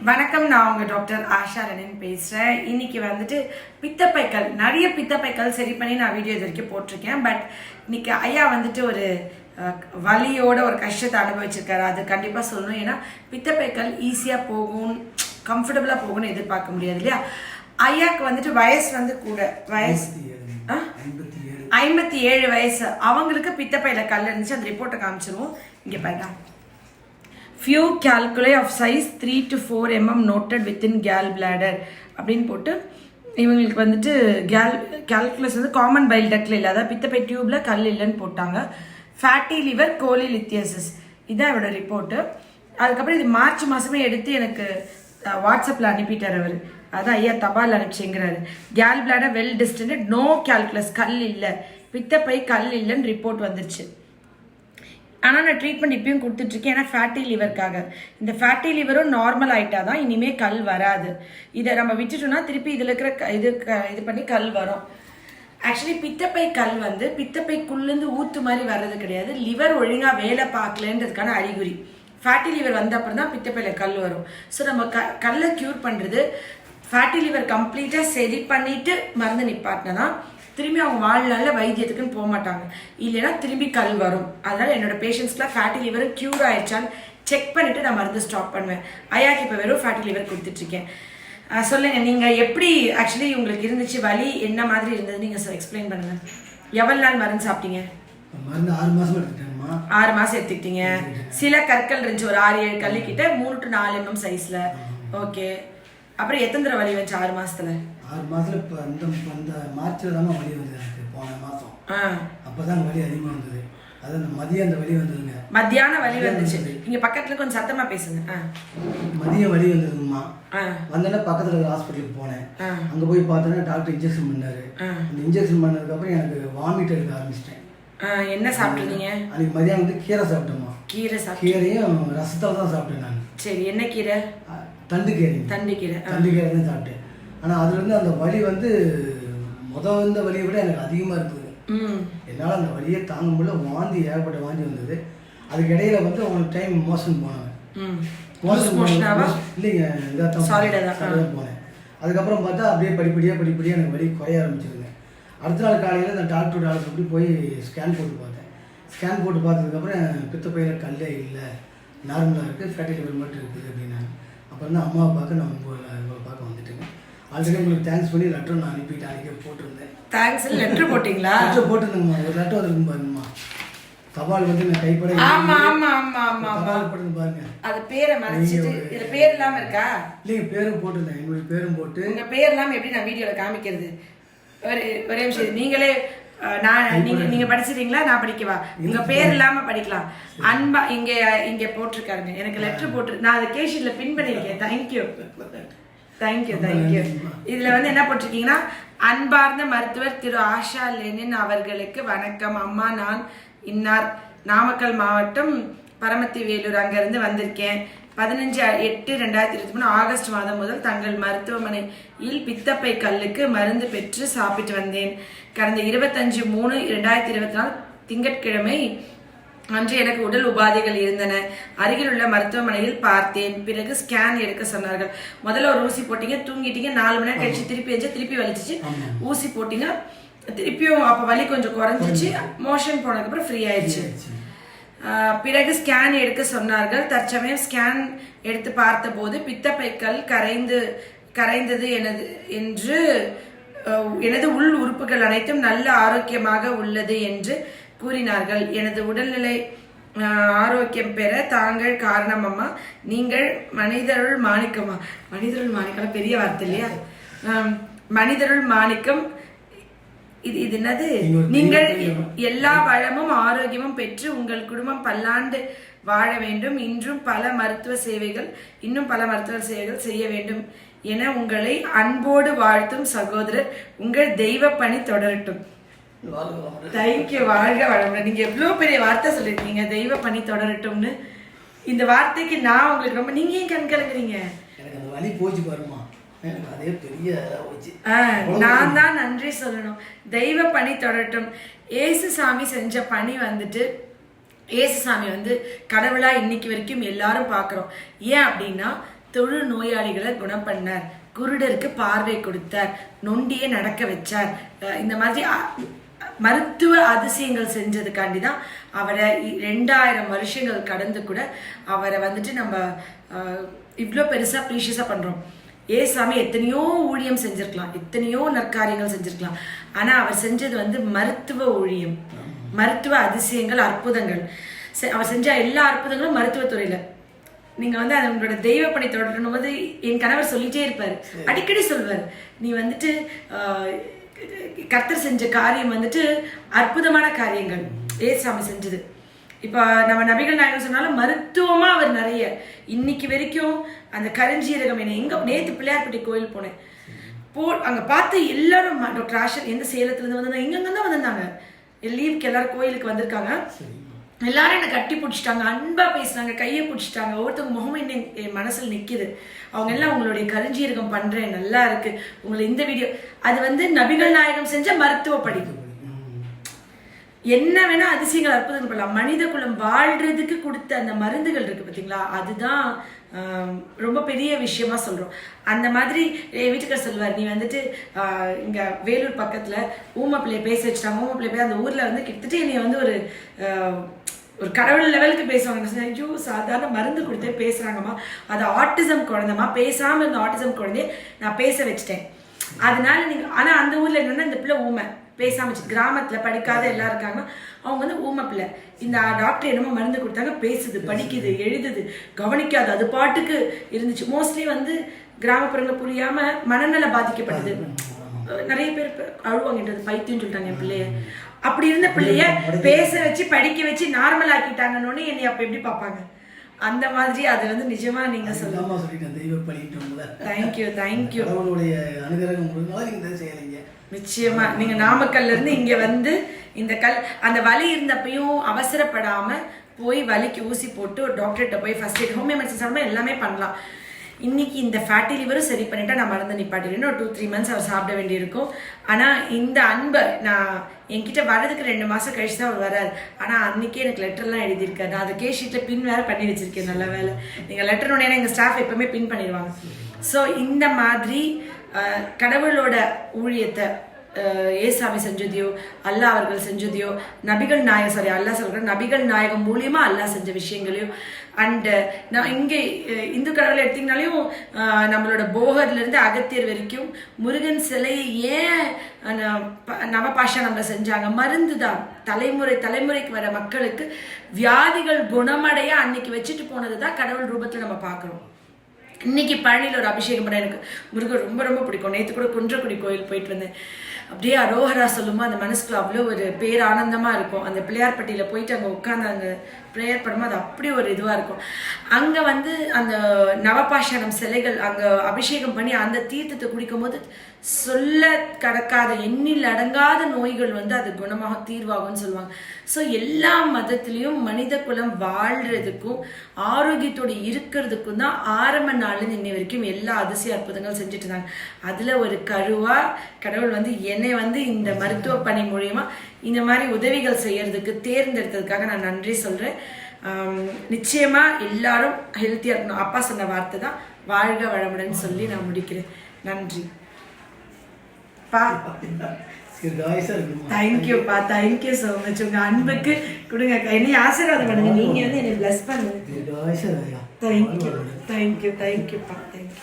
வணக்கம், நான் உங்க டாக்டர் ஆஷா ரனன் பேசுறேன். இன்னைக்கு வந்துட்டு பித்தப்பைக்கல், நிறைய பித்தப்பைக்கல் சரி பண்ணி நான் வீடியோ இது வரைக்கும் போட்டிருக்கேன். பட் இன்னைக்கு ஐயா வந்துட்டு ஒரு வலியோட ஒரு கஷ்டத்தை அனுபவிச்சிருக்காரு. அது கண்டிப்பா சொல்லணும். ஏன்னா பித்தப்பைக்கல் ஈஸியா போகும், கம்ஃபர்டபுளா போகும்னு எதிர்பார்க்க முடியாது இல்லையா. ஐயாக்கு வந்துட்டு வயசு வந்து கூட வயசு 57 வயசு. அவங்களுக்கு பித்தப்பையில கல் இருந்துச்சு. அந்த ரிப்போர்ட்டை காமிச்சிருவோம். இங்க பாருங்க. Few calculi of size 3 to 4 mm noted within gallbladder அப்படின்னு போட்டு இவங்களுக்கு வந்துட்டு கால்குலஸ் வந்து காமன் பைல் டக்ல இல்லை, அதாவது பித்தப்பை டியூப்ல கல் இல்லைன்னு போட்டாங்க. ஃபேட்டி லிவர் கோலிலித்தியசிஸ் இதான் இவரோட ரிப்போர்ட்டு. அதுக்கப்புறம் இது மார்ச் மாதமே எடுத்து எனக்கு வாட்ஸ்அப்பில் அனுப்பிட்டார் அவர். அதான் ஐயா தபால் அனுப்பிச்சுங்கிறாரு. Gall bladder well distended, no calculus, கல் இல்லை, பித்தப்பை கல் இல்லைன்னு ரிப்போர்ட் வந்துருச்சு. ஆனால் நான் ட்ரீட்மெண்ட் இப்பயும் கொடுத்துட்ருக்கேன். ஏன்னா ஃபேட்டி லிவருக்காக. இந்த ஃபேட்டி லிவரும் நார்மல் ஆகிட்டா தான் இனிமேல் கல் வராது. இதை நம்ம விட்டுட்டோம்னா திருப்பி இதில் இருக்கிற இது பண்ணி கல் வரும். ஆக்சுவலி பித்தப்பை கல் வந்து பித்தப்பைக்குள்ளேருந்து ஊற்று மாதிரி வர்றது கிடையாது. லிவர் ஒழுங்காக வேலை பார்க்கலன்றதுக்கான அறிகுறி. ஃபேட்டி லிவர் வந்த அப்புறம் தான் பித்தப்பையில் கல் வரும். ஸோ நம்ம கல்லை க்யூர் பண்ணுறது ஃபேட்டி லிவர் கம்ப்ளீட்டாக சரி பண்ணிவிட்டு மருந்து நிப்பாட்டினா தான் திரும்பி அவங்க வாழ்நாளில் வைத்தியத்துக்குன்னு போக மாட்டாங்க. இல்லைன்னா திரும்பி கல் வரும். அதனால என்னோட பேஷண்ட்ஸ்க்குலாம் ஃபேட்டி லிவர் க்யூர் ஆயிடுச்சான்னு செக் பண்ணிட்டு நான் மருந்து ஸ்டாப் பண்ணுவேன். ஐயாக்கு இப்போ வெறும் ஃபேட்டி லிவர் கொடுத்துட்ருக்கேன். சொல்லுங்க, நீங்கள் எப்படி ஆக்சுவலி உங்களுக்கு இருந்துச்சு, வலி என்ன மாதிரி இருந்தது நீங்கள் எக்ஸ்பிளைன் பண்ணுங்க. எவ்வளோ நாள் மருந்து சாப்பிட்டீங்க? மருந்து 6 மாசம் எடுத்துக்கிட்டேன்மா. 6 மாசம் எடுத்துக்கிட்டீங்க. சில கற்கள் இருந்துச்சு, ஒரு 6-7 கல்லு கிட்ட 3 to 4 mm சைஸ்ல. ஓகே, அப்புறம் எத்தனை தடவை வலி வந்துச்சு 6 மாசத்துல? 6 மாசத்துல இப்போ இந்த மார்ச்ல தான் வலி வந்தது எனக்கு. போன மாசம் அப்பதான் வலி அதிகமாக வந்தது. அது அந்த மதியம் அந்த வலி வந்ததுங்க. மத்தியான வலி வந்துச்சு. நீங்க பக்கத்துல கொஞ்சம் சத்தமா பேசுங்க. மதியம் வலி வந்ததுங்கம்மா. வந்தோடனே பக்கத்துல இருக்கிற ஹாஸ்பிட்டலுக்கு போனேன். அங்க போய் பார்த்தோன்னா டாக்டர் இன்ஜெக்ஷன் பண்ணாரு. அந்த இன்ஜெக்ஷன் பண்ணதுக்கு அப்புறம் எனக்கு வாமிட் எடுக்க ஆரம்பிச்சிட்டேன். என்ன சாப்பிட்டீங்க? அன்னைக்கு மதியம் வந்து கீரை சாப்பிட்டோம்மா. கீரையும் ரசத்தால தான் சாப்பிட்டேன் நான். சரி, என்ன கீரை? தண்டுக்கீரை தான் சாப்பிட்டேன். ஆனால் அதுலேருந்து அந்த வலி வந்து இந்த வலியை விட எனக்கு அதிகமாக இருந்தது. என்னால் அந்த வலியை தாங்க முடியல. வாந்தி, ஏகப்பட்ட வாந்தி வந்தது. அதுக்கு இடையில வந்து அவனுக்கு டைம் மோஷன் போனாங்க. இல்லைங்க, இதாக போனேன். அதுக்கப்புறம் பார்த்தா அப்படியே படிப்படியாக எனக்கு வலி குறைய ஆரம்பிச்சிருங்க. அடுத்த நாள் காலையில் அந்த டாக்டர் அப்படி போய் ஸ்கேன் போட்டு பார்த்தேன். ஸ்கேன் போட்டு பார்த்ததுக்கப்புறம் பித்தப்பையில் கல்லே இல்லை, நார்மலாக இருக்குது, ஃபேட்டி லிவர் மட்டும் இருக்குது அப்படின்னாங்க. அப்புறம் தான் அம்மாவை பார்க்க நான் உங்களை பார்க்க வந்துட்டேங்க. ஆல்ரெடி உங்களுக்கு தேங்க்ஸ் பண்ணி லெட்டர் நான் அனுப்பிட்டு அன்றைக்கி போட்டிருந்தேன். தேங்க்ஸ் லெட்டர் போட்டிங்களா? லெட்டர் போட்டிருந்தேங்கம்மா. ஒரு லெட்டர் வந்துருக்கும் பாருங்கம்மா. தபால் வந்து நான் கைப்பட தபால் போட்டு பாருங்க. அது பேரை மறைச்சிட்டு இதுல பேர் இல்லாம இருக்கா? இல்லைங்க, பேரும் போட்டிருந்தேன். என்னுடைய பேரும் போட்டு. உங்க பேர் இல்லாம எப்படி நான் வீடியோல காமிக்கிறது? ஒரே விஷயம், நீங்களே நீங்க படிச்சிட்டீங்களா? நான் படிக்கவா? உங்க பேர் இல்லாம படிக்கலாம். அன்பா இங்க போட்டிருக்காருங்க. எனக்கு லெட்டர் போட்டு நான் அதை கேஷிட்ல பின் பண்ணிருக்கேன். தேங்க்யூ. இதுல வந்து என்ன போட்டிருக்கீங்கன்னா, அன்பார்ந்த மருத்துவர் திரு ஆஷா லெனின் அவர்களுக்கு வணக்கம். அம்மா, நான் இன்னார், நாமக்கல் மாவட்டம் பரமத்தி வேலூர் அங்கிருந்து வந்திருக்கேன். 15/8/2023 ஆகஸ்ட் மாதம் முதல் தங்கள் மருத்துவமனையில் பித்தப்பை கல்லுக்கு மருந்து பெற்று சாப்பிட்டு வந்தேன். கடந்த 25/3/2024 திங்கட்கிழமை அன்று எனக்கு உடல் உபாதைகள் இருந்தன. அருகில் உள்ள மருத்துவமனையில் பார்த்தேன். பிறகு ஸ்கேன் எடுக்க சொன்னார்கள். முதல்ல ஒரு ஊசி போட்டீங்க, தூங்கிட்டீங்க. 4 மணி நேரம் கழிச்சு திருப்பி வலிச்சிச்சு. ஊசி போட்டீங்க, திருப்பியும் அப்ப வலி கொஞ்சம் குறைஞ்சிச்சு. மோஷன் போனதுக்கு அப்புறம் ஃப்ரீ ஆயிடுச்சு. பிறகு ஸ்கேன் எடுக்க சொன்னார்கள். தற்சமயம் ஸ்கேன் எடுத்து பார்த்த போது பித்தப்பைக்கல் கரைந்தது என்று எனது உள் உறுப்புகள் அனைத்தும் நல்ல ஆரோக்கியமாக உள்ளது என்று கூறினார்கள். எனது உடல்நிலை ஆரோக்கியம் பெற தாங்கள் காரணம் அம்மா. நீங்கள் மனிதருள் மாணிக்கமா? மனிதருள் மாணிக்கம் பெரிய வார்த்தை இல்லையா? மனிதருள் மாணிக்கம். இது என்னது? நீங்கள் எல்லா வளமும் ஆரோக்கியமும் பெற்று உங்கள் குடும்பம் பல்லாண்டு வாழ வேண்டும். இன்னும் பல மருத்துவ சேவைகள் செய்ய வேண்டும் என உங்களை அன்போடு வாழ்த்தும் சகோதரர். உங்கள் தெய்வ பணி தொடரட்டும். தேங்க்யூ. வாழ்க வளமுடன். நீங்க எவ்வளவு பெரிய வார்த்தை சொல்லிருக்கீங்க, தெய்வ பணி தொடரட்டும்னு. இந்த வார்த்தைக்கு நான் உங்களுக்கு ரொம்ப, நீங்க ஏன் கண் கலங்குறீங்க? எனக்கு அந்த வலி போச்சு பாருமா. நான் தான் நன்றி சொல்லணும். தெய்வ பணி தொடரட்டும். ஏசுசாமி செஞ்ச பணி வந்துட்டு ஏசுசாமி வந்து கடவுளா இன்னைக்கு வரைக்கும் எல்லாரும் பார்க்குறோம். ஏன் அப்படின்னா தொழு நோயாளிகளை குணம் பண்ணார், குருடருக்கு பார்வை கொடுத்தார், நொண்டியை நடக்க வச்சார். இந்த மாதிரி மருத்துவ அதிசயங்கள் செஞ்சதுக்காண்டி தான் அவரை 2000 வருஷங்கள் கடந்து கூட அவரை வந்துட்டு நம்ம இவ்வளோ பெருசா ப்ரீஷியஸா பண்றோம். ஏசாமி எத்தனையோ ஊழியம் செஞ்சிருக்கலாம், எத்தனையோ நற்காரியங்கள் செஞ்சிருக்கலாம். ஆனா அவர் செஞ்சது வந்து மருத்துவ ஊழியம், மருத்துவ அதிசயங்கள், அற்புதங்கள். அவர் செஞ்ச எல்லா அற்புதங்களும் மருத்துவத்துறையில. நீங்க வந்து அது உங்களோட தெய்வ பணி தொடரணும் போது என் கணவர் சொல்லிட்டே இருப்பாரு, அடிக்கடி சொல்வார், நீ வந்துட்டு கர்த்தர் செஞ்ச காரியம் வந்துட்டு அற்புதமான காரியங்கள் ஏசாமி செஞ்சது. இப்ப நம்ம நபிகள் நாயகம் சொன்னாலும் மருத்துவமா அவர் நிறைய. இன்னைக்கு வரைக்கும் அந்த கருஞ்சீரகம் என்ன எங்க நேத்து பிள்ளையார்பட்டி கோயில் போனேன், அங்க பார்த்து எல்லாரும் டாக்டர் ஆஷர் எந்த சேலத்துல இருந்து வந்தாங்க, எங்கெங்க தான் வந்திருந்தாங்க, லீவுக்கு எல்லாரும் கோயிலுக்கு வந்திருக்காங்க. எல்லாரும் என்னை கட்டி பிடிச்சிட்டாங்க, அன்பா பேசினாங்க, கையை பிடிச்சிட்டாங்க. ஒவ்வொருத்தவங்க முகமும் என் மனசுல நிக்குது. அவங்க எல்லாம் உங்களுடைய கருஞ்சீரகம் பண்றேன், நல்லா இருக்கு உங்களை இந்த வீடியோ. அது வந்து நபிகள் நாயகம் செஞ்ச மருத்துவ படிப்பு. என்ன வேணா அதிசயங்கள் அற்புதங்கள் பண்ணலாம். மனித குலம் வாழ்றதுக்கு கொடுத்த அந்த மருந்துகள் இருக்கு பாத்தீங்களா, அதுதான் ரொம்ப பெரிய விஷயமா சொல்றோம். அந்த மாதிரி என் வீட்டுக்கார சொல்லுவார், நீ வந்துட்டு இங்க வேலூர் பக்கத்துல ஊமை பிள்ளைய பேச வச்சுட்டாங்க. ஊமை பிள்ளை போய் அந்த ஊர்ல வந்து கிட்டத்தட்ட என்னைய வந்து ஒரு கடவுள் லெவலுக்கு பேசுவாங்க. ஐயோ சாதாரண மருந்து கொடுத்தே பேசுறாங்கம்மா, அது ஆட்டிசம் குழந்தைமா, பேசாம இருந்த ஆட்டிசம் குழந்தைய நான் பேச வச்சுட்டேன். அதனால நீங்க ஆனா அந்த ஊர்ல என்னன்னா இந்த பிள்ளை ஊமை பேசாம, கிராமத்துல படிக்காத எல்லாம் இருக்காங்கன்னா அவங்க வந்து ஊமை பிள்ளை. இந்த டாக்டர் என்னமோ மருந்து கொடுத்தாங்க, பேசுது, படிக்குது, எழுதுது, கவனிக்காது, அது பாட்டுக்கு இருந்துச்சு. மோஸ்ட்லி வந்து கிராமப்புறங்கள் புரியாம மனநல பாதிக்கப்பட்டது. நிறைய பேர் அழுவாங்கன்றது பைத்தியம் சொல்லிட்டாங்க என் பிள்ளைய. அப்படி இருந்த பிள்ளைய பேச வச்சு படிக்க வச்சு நார்மல் ஆக்கிட்டாங்கன்னு என்னை அப்ப எப்படி பார்ப்பாங்க. அந்த மாதிரி அது வந்து நிஜமா நீங்க சொல்லுங்க. Thank you thank you. நிச்சயமா நீங்க நாமக்கல்ல இருந்து இங்க வந்து இந்த அந்த வலி இருந்தப்பையும் அவசரப்படாம போய் வலிக்கு ஊசி போட்டு ஒரு டாக்டர்கிட்ட போய் ஃபர்ஸ்ட் எய்ட் ஹோமியோ மெடிசன் சாப்பிட எல்லாமே பண்ணலாம். இன்னைக்கு இந்த ஃபேட்டி லிவரும் சரி பண்ணிட்டா நான் மருந்து நிப்பாட்டிடுன்னு ஒரு 2-3 months அவர் சாப்பிட வேண்டியிருக்கும். ஆனா இந்த அன்பை நான் என்கிட்ட வர்றதுக்கு 2 மாசம் கழிச்சு தான் அவர் வர்றாரு. ஆனா அன்னைக்கே எனக்கு லெட்டர்லாம் எழுதியிருக்காரு. நான் அதை கேஷீட்ல பின் வேற பண்ணி வச்சிருக்கேன். நல்ல வேலை நீங்க லெட்டர் ஒன்னே எங்க ஸ்டாஃப் எப்பவுமே பின் பண்ணிடுவாங்க. ஸோ இந்த மாதிரி கடவுளோட ஊழியத்தை ஏசாமி செஞ்சதையோ அல்லாஹ் அவர்கள் செஞ்சதையோ நபிகள் நாயகம் அல்லாஹ் சொல்றேன் நபிகள் நாயகம் மூலியமா அல்லாஹ் செஞ்ச விஷயங்களையும் அண்ட் நான் இங்கே இந்து கடவுளை எடுத்தீங்கனாலையும் நம்மளோட போகர்ல இருந்து அகத்தியர் வரைக்கும் முருகன் சிலையை ஏன் நவபாஷா செஞ்சாங்க, மருந்து தான். தலைமுறைக்கு வர மக்களுக்கு வியாதிகள் குணமடைய அன்னைக்கு வச்சுட்டு போனதுதான் கடவுள் ரூபத்துல நம்ம பாக்குறோம். இன்னைக்கு பழனியில் ஒரு அபிஷேகம் பண்ண எனக்கு முருகன் ரொம்ப ரொம்ப பிடிக்கும். நேற்று கூட குன்றக்குடி கோயில் போயிட்டு வந்தேன். அப்படியே அரோஹரா சொல்லுமா அந்த மனசுக்குள்ள அவ்வளோ ஒரு பேரானந்தமா இருக்கும். அந்த பிள்ளையார்பட்டியில போயிட்டு அங்கே உட்காந்து அங்கே ப்ரேயர் பண்ணும்போது அது அப்படி ஒரு இதுவா இருக்கும். அங்க வந்து அந்த நவபாஷானம் சிலைகள் அங்க அபிஷேகம் பண்ணி அந்த தீர்த்தத்தை குடிக்கும் போது சொல்ல கடக்காத எண்ணில் அடங்காத நோய்கள் வந்து அது குணமாக தீர்வாகும்னு சொல்லுவாங்க. ஸோ எல்லா மதத்திலையும் மனித குலம் வாழ்றதுக்கும் ஆரோக்கியத்தோடு இருக்கிறதுக்கும் தான் ஆரம்ப நாள்ல இன்னை வரைக்கும் எல்லா அதிசய அற்புதங்கள் செஞ்சுட்டு இருந்தாங்க. அதுல ஒரு கருவா கடவுள் வந்து என்னை வந்து இந்த மருத்துவ பணி மூலியமா இந்த மாதிரி உதவிகள் செய்யறதுக்கு தேர்ந்தெடுத்ததுக்காக நான் நன்றி சொல்றேன். நிச்சயமா எல்லாரும் ஹெல்த்தியா இருக்கணும். அப்பா சொன்ன வார்த்தை தான் வாழ்க வளமுடன் சொல்லி நான் முடிக்கிறேன். நன்றி பா. தேங்க்யூப்பா, தேங்க்யூ ஸோ மச். உங்க அன்புக்கு கொடுங்க, என்னை ஆசீர்வாதம் பண்ணுங்க. நீங்க வந்து என்னை பிளஸ் பண்ணுங்க. தேங்க்யூ தேங்க்யூ தேங்க்யூப்பா, தேங்க்யூ.